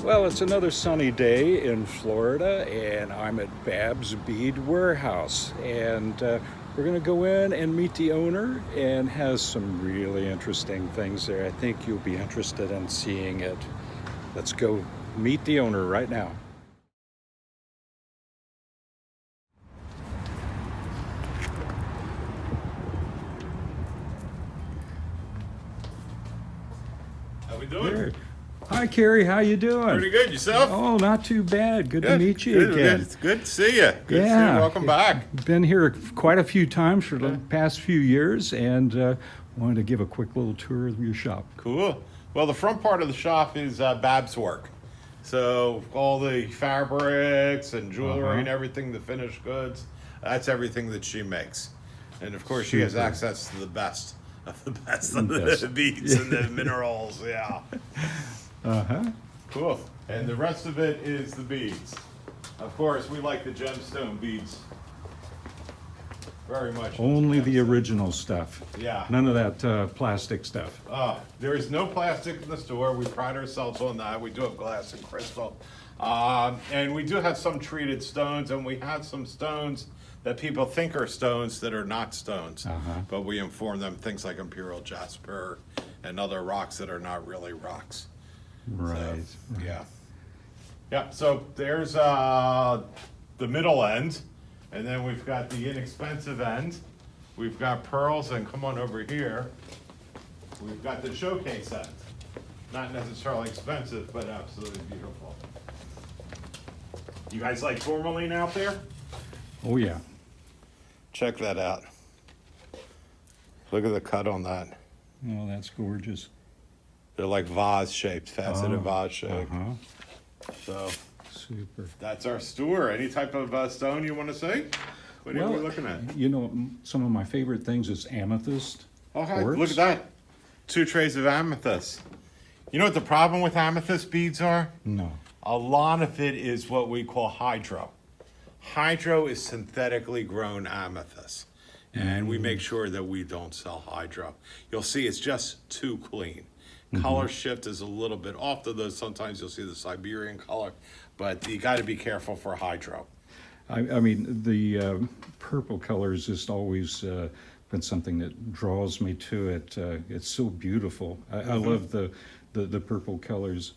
Well, it's another sunny day in Florida, and I'm at Bab's Bead Warehouse. And we're going to go in and meet the owner, and has some really interesting things there. I think you'll be interested in seeing it. Let's go meet the owner right now. How we doing? There. Hi, Carrie. How you doing? Pretty good. Yourself? Oh, not too bad. Good to meet you good, again. Good to see you. Good to see you. Welcome back. Been here quite a few times for the past few years, and wanted to give a quick little tour of your shop. Cool. Well, the front part of the shop is Bab's work. So all the fabrics and jewelry and everything, the finished goods, that's everything that she makes. And of course, she has access to the best of the best of the beads and the minerals. Yeah. Cool. And the rest of it is the beads. Of course, we like the gemstone beads very much. Only the original stuff. Yeah. None of that plastic stuff. There is no plastic in the store. We pride ourselves on that. We do have glass and crystal. And we do have some treated stones, and we have some stones that people think are stones that are not stones. But we inform them things like imperial jasper and other rocks that are not really rocks. Right. So, yeah. Yeah, so there's the middle end, and then we've got the inexpensive end. We've got pearls, and come on over here. We've got the showcase end. Not necessarily expensive, but absolutely beautiful. You guys like tourmaline out there? Oh, yeah. Check that out. Look at the cut on that. Oh, that's gorgeous. They're like vase shaped, faceted vase shaped. So Super. that's our store. Any type of stone you want to see? What are we looking at? You know, some of my favorite things is amethyst. Okay, quartz. look at that. 2 trays of amethyst. You know what the problem with amethyst beads are? No. A lot of it is what we call hydro. Hydro is synthetically grown amethyst. And we make sure that we don't sell hydro. You'll see it's just too clean. Color shift is a little bit off, though sometimes you'll see the Siberian color, but you got to be careful for hydro. I mean, the purple color has just always been something that draws me to it. It's so beautiful. I love the purple colors.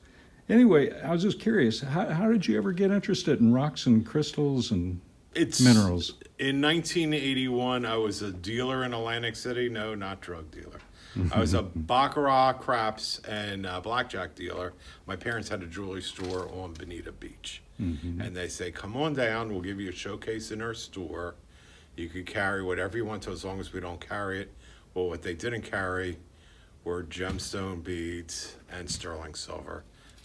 Anyway, I was just curious, how did you ever get interested in rocks and crystals and minerals? In 1981, I was a dealer in Atlantic City. No, not drug dealer. I was a baccarat, craps, and blackjack dealer. My parents had a jewelry store on Bonita Beach. And they say, come on down, we'll give you a showcase in our store. You could carry whatever you want to as long as we don't carry it. Well, what they didn't carry were gemstone beads and sterling silver.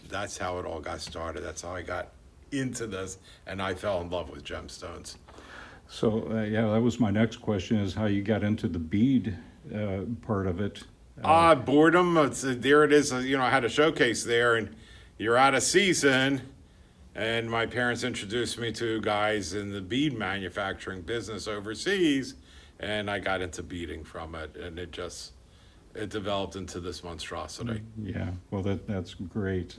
That's how it all got started. That's how I got into this, and I fell in love with gemstones. So, yeah, that was my next question, is how you got into the bead part of it. Boredom. There it is. I had a showcase there, and you're out of season. And my parents introduced me to guys in the bead manufacturing business overseas, and I got into beading from it, and it developed into this monstrosity. Yeah, well, that's great.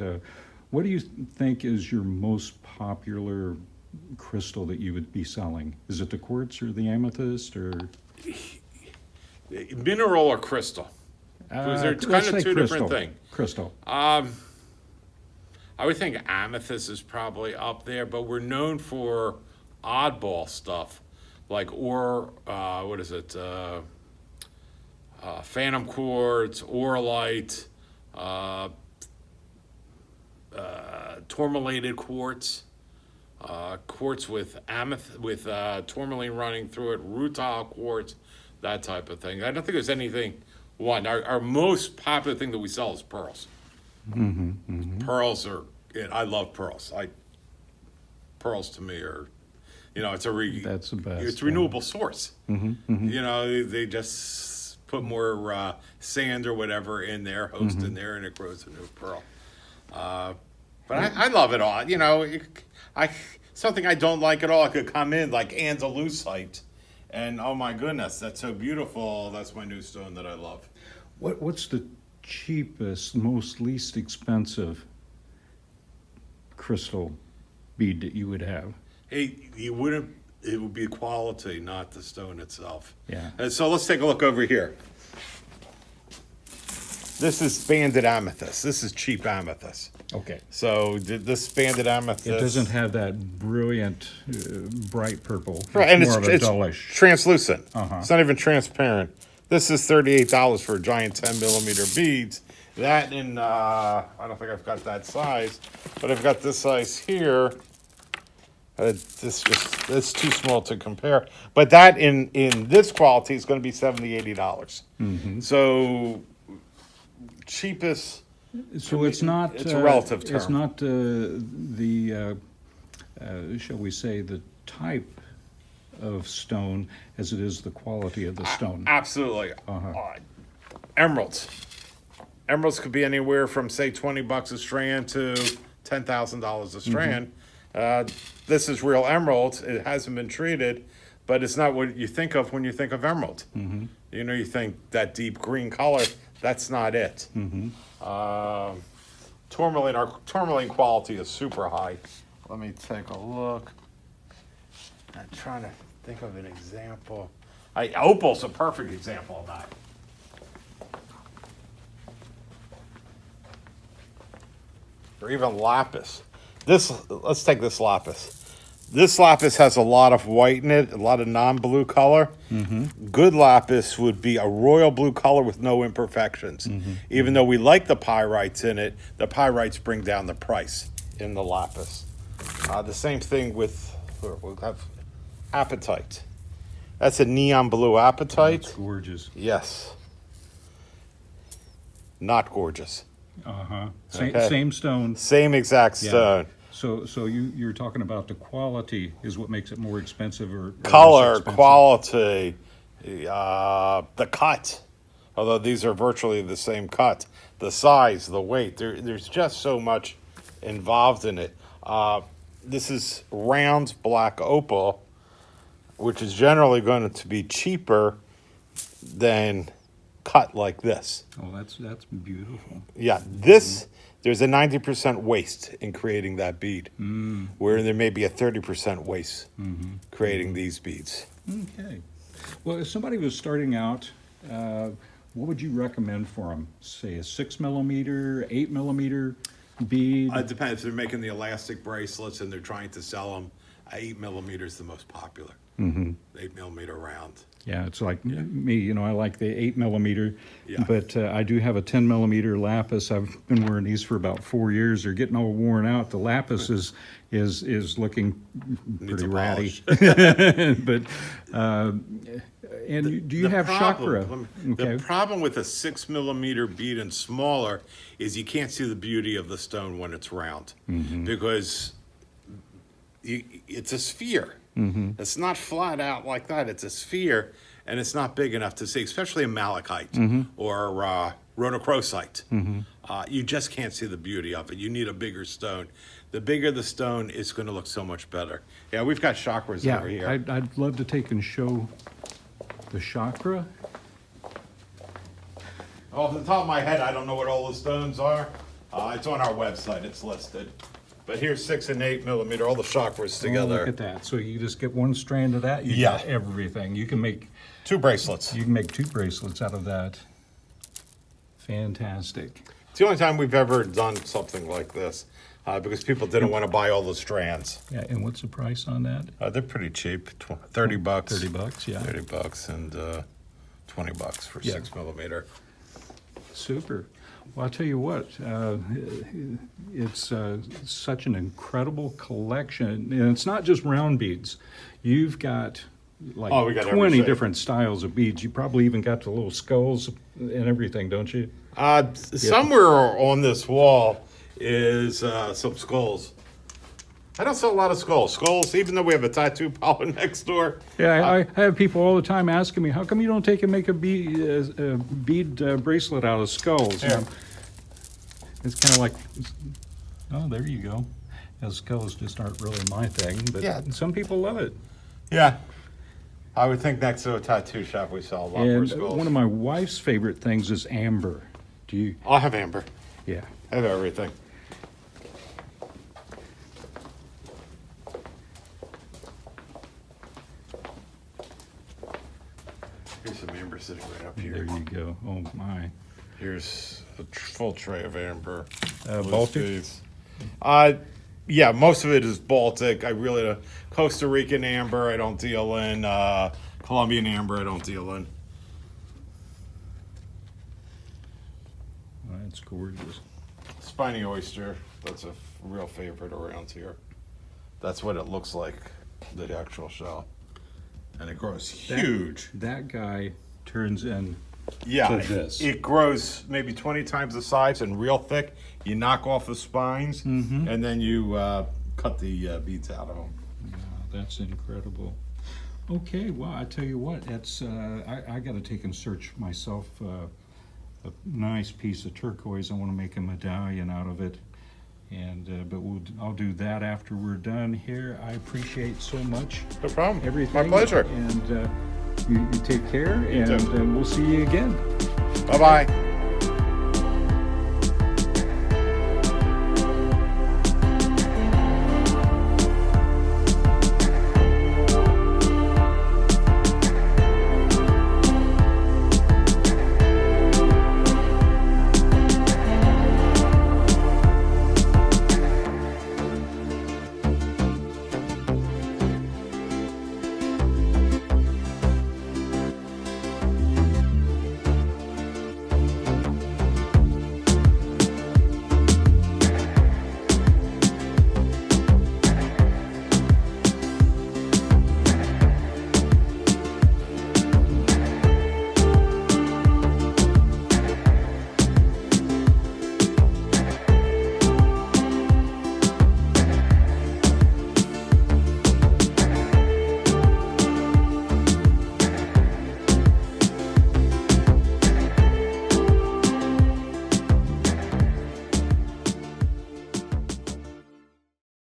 What do you think is your most popular crystal that you would be selling? Is it the quartz or the amethyst, or mineral or crystal? Because they're kind of two different things. Crystal. I would think amethyst is probably up there, but we're known for oddball stuff, like phantom quartz, orlite, tourmalated quartz, quartz with tourmaline running through it, rutile quartz, that type of thing. I don't think there's anything one. Our most popular thing that we sell is pearls. Pearls are, I love pearls. Pearls to me are, it's that's the best. It's a renewable source. They just put more sand or whatever in there, host in there, and it grows a new pearl. But I love it all. Something I don't like at all, I could come in like andalusite, and oh my goodness, that's so beautiful. That's my new stone that I love. What's the cheapest, most least expensive crystal bead that you would have. Hey, you wouldn't. It would be quality, not the stone itself. Yeah. And so let's take a look over here. This is banded amethyst. This is cheap amethyst. Okay. So this banded amethyst. It doesn't have that brilliant, bright purple. Right, and more of a it's dullish. translucent. Uh-huh. It's not even transparent. This is $38 for a giant 10 millimeter beads. That in I don't think I've got that size, but I've got this size here. It's too small to compare. But that in this quality is going to be $70, $80. Mm-hmm. So cheapest. So it's not. It's a relative term. It's not shall we say, the type of stone as it is the quality of the stone. Absolutely. Emeralds. Emeralds could be anywhere from, say, $20 a strand to $10,000 a strand. This is real emerald. It hasn't been treated, but it's not what you think of when you think of emerald. Mm-hmm. You know, you think that deep green color. That's not it. Mm-hmm. Tourmaline, our tourmaline quality is super high. Let me take a look. I'm trying to think of an example. Opal's a perfect example of that. Or even lapis. Let's take this lapis. This lapis has a lot of white in it, a lot of non-blue color. Mm-hmm. Good lapis would be a royal blue color with no imperfections. Mm-hmm. Even though we like the pyrites in it, the pyrites bring down the price in the lapis. The same thing with, we'll have apatite. That's a neon blue apatite. It's gorgeous. Yes. Not gorgeous. Uh-huh. Okay. Same stone. Same exact Yeah. stone. So you're talking about the quality is what makes it more expensive or Color, less expensive. quality, the cut. Although these are virtually the same cut. The size, the weight. There's just so much involved in it. This is round black opal, which is generally going to be cheaper than cut like this. Oh, that's beautiful. Yeah, this, there's a 90% waste in creating that bead, where there may be a 30% waste creating these beads. Okay. Well, if somebody was starting out, what would you recommend for them? Say a 6 millimeter, 8 millimeter bead? It depends. If they're making the elastic bracelets and they're trying to sell them, 8 millimeter is the most popular. 8 millimeter round. Yeah, it's like me, I like the 8 millimeter, Yeah. but I do have a 10 millimeter lapis. I've been wearing these for about 4 years. They're getting all worn out. The lapis is looking Needs pretty a ratty. polish. But and do you have chakra? Okay. The problem with a 6 millimeter bead and smaller is you can't see the beauty of the stone when it's round because it's a sphere. It's not flat out like that. It's a sphere, and it's not big enough to see, especially a malachite or rhodochrosite. You just can't see the beauty of it. You need a bigger stone. The bigger the stone, it's going to look so much better. Yeah, we've got chakras Yeah, over here. I'd love to take and show the chakra. Off the top of my head, I don't know what all the stones are. It's on our website. It's listed. But here's 6 and 8 millimeter, all the chakras Oh, together. look at that. So you just get one strand of that, you Yeah. got everything. You can make 2 bracelets. 2 bracelets out of that. Fantastic. It's the only time we've ever done something like this because people didn't want to buy all the strands. Yeah, and what's the price on that? They're pretty cheap, $30. $30, yeah. $30 and $20 for Yeah. 6 millimeter. Super. Well, I'll tell you what, it's such an incredible collection. And it's not just round beads. You've got like Oh, we got every 20 shape. different styles of beads. You probably even got the little skulls and everything, don't you? Somewhere on this wall is some skulls. I don't sell a lot of skulls. Skulls, even though we have a tattoo parlor next door. Yeah, I have people all the time asking me, how come you don't take and make a bead bracelet out of skulls? Here. It's kind of like, oh, there you go. As skulls just aren't really my thing, but Yeah. some people love it. Yeah. I would think next to a tattoo shop we sell a lot more And skulls. one of my wife's favorite things is amber. Do you? I'll have amber. Yeah. I have everything. sitting right up There here. you go. Oh my. Here's a full tray of amber. Baltic? Beads. Yeah, most of it is Baltic. I really Costa Rican amber I don't deal in. Colombian amber I don't deal in. That's gorgeous. Spiny oyster, that's a real favorite around here. That's what it looks like, the actual shell. And it grows huge. That guy turns in Yeah, to this. it grows maybe 20 times the size and real thick. You knock off the spines and then you cut the beads out of them. Wow, that's incredible. Okay, well, I tell you what, that's I got to take and search myself a nice piece of turquoise. I want to make a medallion out of it, and but I'll do that after we're done here. I appreciate so much No problem. everything. My pleasure. And you take care, You too. and we'll see you again. Bye-bye.